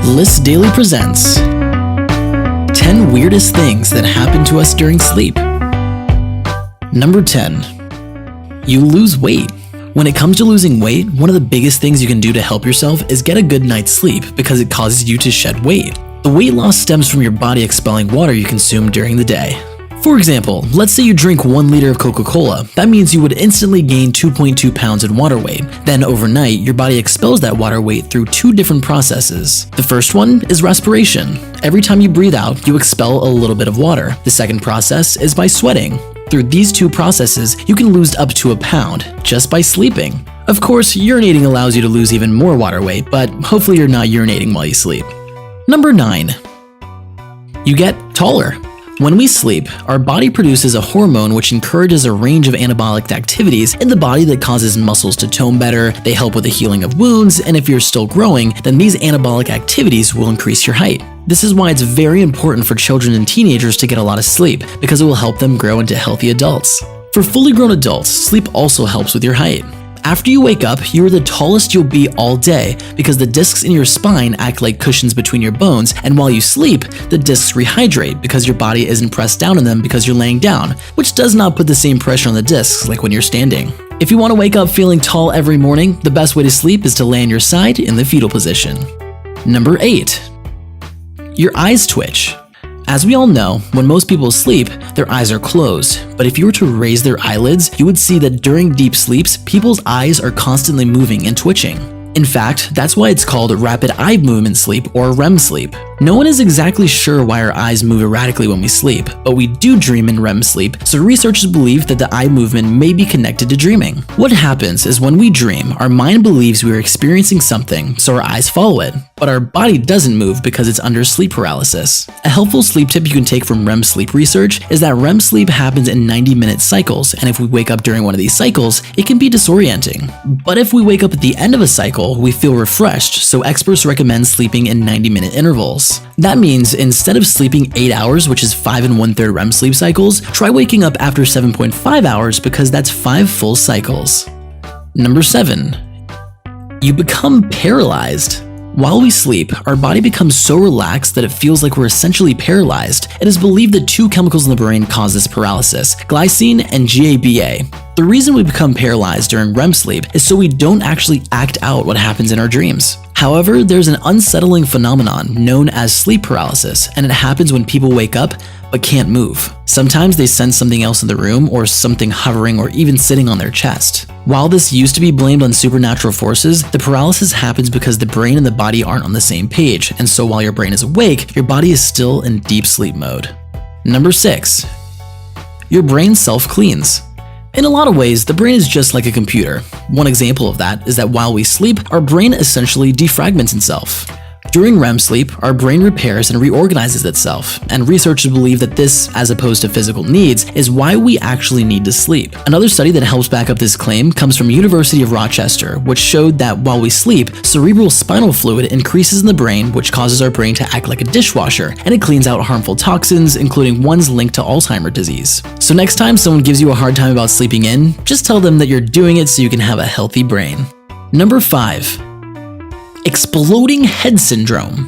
List Daily presents 10 weirdest things that happen to us during sleep. Number 10. You lose weight. When it comes to losing weight, one of the biggest things you can do to help yourself is get a good night's sleep because it causes you to shed weight. The weight loss stems from your body expelling water you consume during the day. For example, let's say you drink 1 liter of Coca-Cola. That means you would instantly gain 2.2 pounds in water weight. Then overnight, your body expels that water weight through 2 different processes. The first one is respiration. Every time you breathe out, you expel a little bit of water. The second process is by sweating. Through these 2 processes, you can lose up to a pound just by sleeping. Of course, urinating allows you to lose even more water weight, but hopefully you're not urinating while you sleep. Number 9. You get taller. When we sleep, our body produces a hormone which encourages a range of anabolic activities in the body that causes muscles to tone better, they help with the healing of wounds, and if you're still growing, then these anabolic activities will increase your height. This is why it's very important for children and teenagers to get a lot of sleep, because it will help them grow into healthy adults. For fully grown adults, sleep also helps with your height. After you wake up, you are the tallest you'll be all day because the discs in your spine act like cushions between your bones, and while you sleep, the discs rehydrate because your body isn't pressed down on them because you're laying down, which does not put the same pressure on the discs like when you're standing. If you want to wake up feeling tall every morning, the best way to sleep is to lay on your side in the fetal position. Number 8. Your eyes twitch. As we all know, when most people sleep, their eyes are closed, but if you were to raise their eyelids, you would see that during deep sleeps, people's eyes are constantly moving and twitching. In fact, that's why it's called rapid eye movement sleep or REM sleep. No one is exactly sure why our eyes move erratically when we sleep, but we do dream in REM sleep, so researchers believe that the eye movement may be connected to dreaming. What happens is when we dream, our mind believes we are experiencing something, so our eyes follow it, but our body doesn't move because it's under sleep paralysis. A helpful sleep tip you can take from REM sleep research is that REM sleep happens in 90-minute cycles, and if we wake up during one of these cycles, it can be disorienting. But if we wake up at the end of a cycle, we feel refreshed, so experts recommend sleeping in 90-minute intervals. That means instead of sleeping 8 hours, which is 5 1/3 REM sleep cycles, try waking up after 7.5 hours because that's 5 full cycles. Number 7. You become paralyzed. While we sleep, our body becomes so relaxed that it feels like we're essentially paralyzed. It is believed that 2 chemicals in the brain cause this paralysis, glycine and GABA. The reason we become paralyzed during REM sleep is so we don't actually act out what happens in our dreams. However, there's an unsettling phenomenon known as sleep paralysis, and it happens when people wake up but can't move. Sometimes they sense something else in the room or something hovering or even sitting on their chest. While this used to be blamed on supernatural forces, the paralysis happens because the brain and the body aren't on the same page, and so while your brain is awake, your body is still in deep sleep mode. Number 6. Your brain self-cleans. In a lot of ways, the brain is just like a computer. One example of that is that while we sleep, our brain essentially defragments itself. During REM sleep, our brain repairs and reorganizes itself, and researchers believe that this, as opposed to physical needs, is why we actually need to sleep. Another study that helps back up this claim comes from University of Rochester, which showed that while we sleep, cerebral spinal fluid increases in the brain, which causes our brain to act like a dishwasher, and it cleans out harmful toxins, including ones linked to Alzheimer's disease. So next time someone gives you a hard time about sleeping in, just tell them that you're doing it so you can have a healthy brain. Number 5. Exploding head syndrome.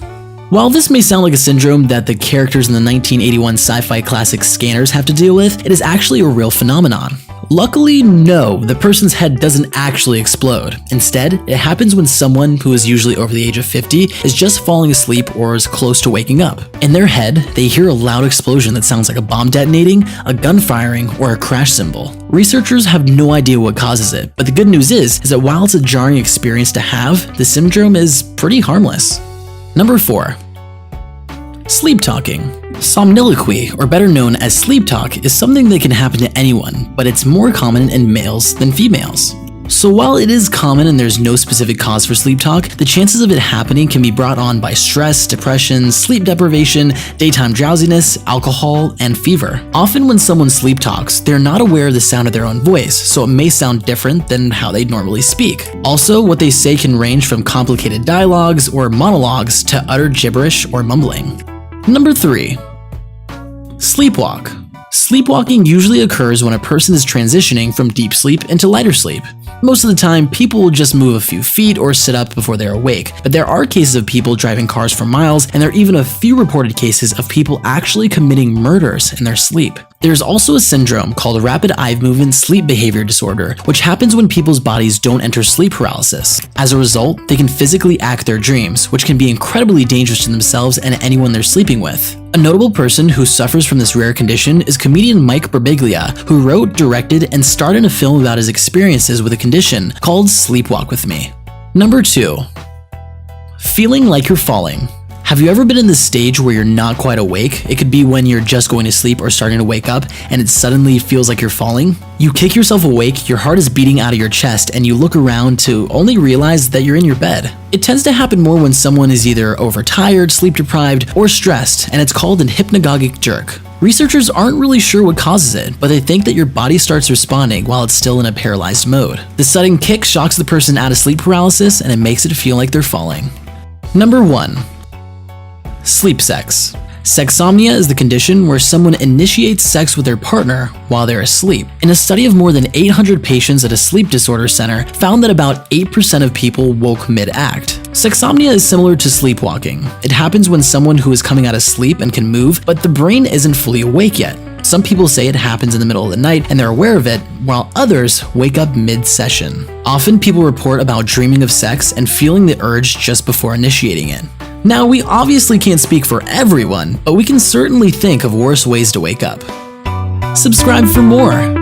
While this may sound like a syndrome that the characters in the 1981 sci-fi classic Scanners have to deal with, it is actually a real phenomenon. Luckily, no, the person's head doesn't actually explode. Instead, it happens when someone who is usually over the age of 50 is just falling asleep or is close to waking up. In their head, they hear a loud explosion that sounds like a bomb detonating, a gun firing, or a crash cymbal. Researchers have no idea what causes it, but the good news is that while it's a jarring experience to have, the syndrome is pretty harmless. Number 4. Sleep talking. Somniloquy, or better known as sleep talk, is something that can happen to anyone, but it's more common in males than females. So while it is common and there's no specific cause for sleep talk, the chances of it happening can be brought on by stress, depression, sleep deprivation, daytime drowsiness, alcohol, and fever. Often when someone sleep talks, they're not aware of the sound of their own voice, so it may sound different than how they normally speak. Also, what they say can range from complicated dialogues or monologues to utter gibberish or mumbling. Number 3. Sleepwalk. Sleepwalking usually occurs when a person is transitioning from deep sleep into lighter sleep. Most of the time, people will just move a few feet or sit up before they're awake, but there are cases of people driving cars for miles, and there are even a few reported cases of people actually committing murders in their sleep. There's also a syndrome called rapid eye movement sleep behavior disorder, which happens when people's bodies don't enter sleep paralysis. As a result, they can physically act their dreams, which can be incredibly dangerous to themselves and anyone they're sleeping with. A notable person who suffers from this rare condition is comedian Mike Birbiglia, who wrote, directed, and starred in a film about his experiences with a condition called Sleepwalk With Me. Number 2. Feeling like you're falling. Have you ever been in this stage where you're not quite awake? It could be when you're just going to sleep or starting to wake up and it suddenly feels like you're falling. You kick yourself awake, your heart is beating out of your chest, and you look around to only realize that you're in your bed. It tends to happen more when someone is either overtired, sleep deprived, or stressed, and it's called an hypnagogic jerk. Researchers aren't really sure what causes it, but they think that your body starts responding while it's still in a paralyzed mode. The sudden kick shocks the person out of sleep paralysis and it makes it feel like they're falling. Number 1. Sleep sex. Sexsomnia is the condition where someone initiates sex with their partner while they're asleep. In a study of more than 800 patients at a sleep disorder center, found that about 8% of people woke mid-act. Sexsomnia is similar to sleepwalking. It happens when someone who is coming out of sleep and can move, but the brain isn't fully awake yet. Some people say it happens in the middle of the night and they're aware of it, while others wake up mid-session. Often people report about dreaming of sex and feeling the urge just before initiating it. Now, we obviously can't speak for everyone, but we can certainly think of worse ways to wake up. Subscribe for more.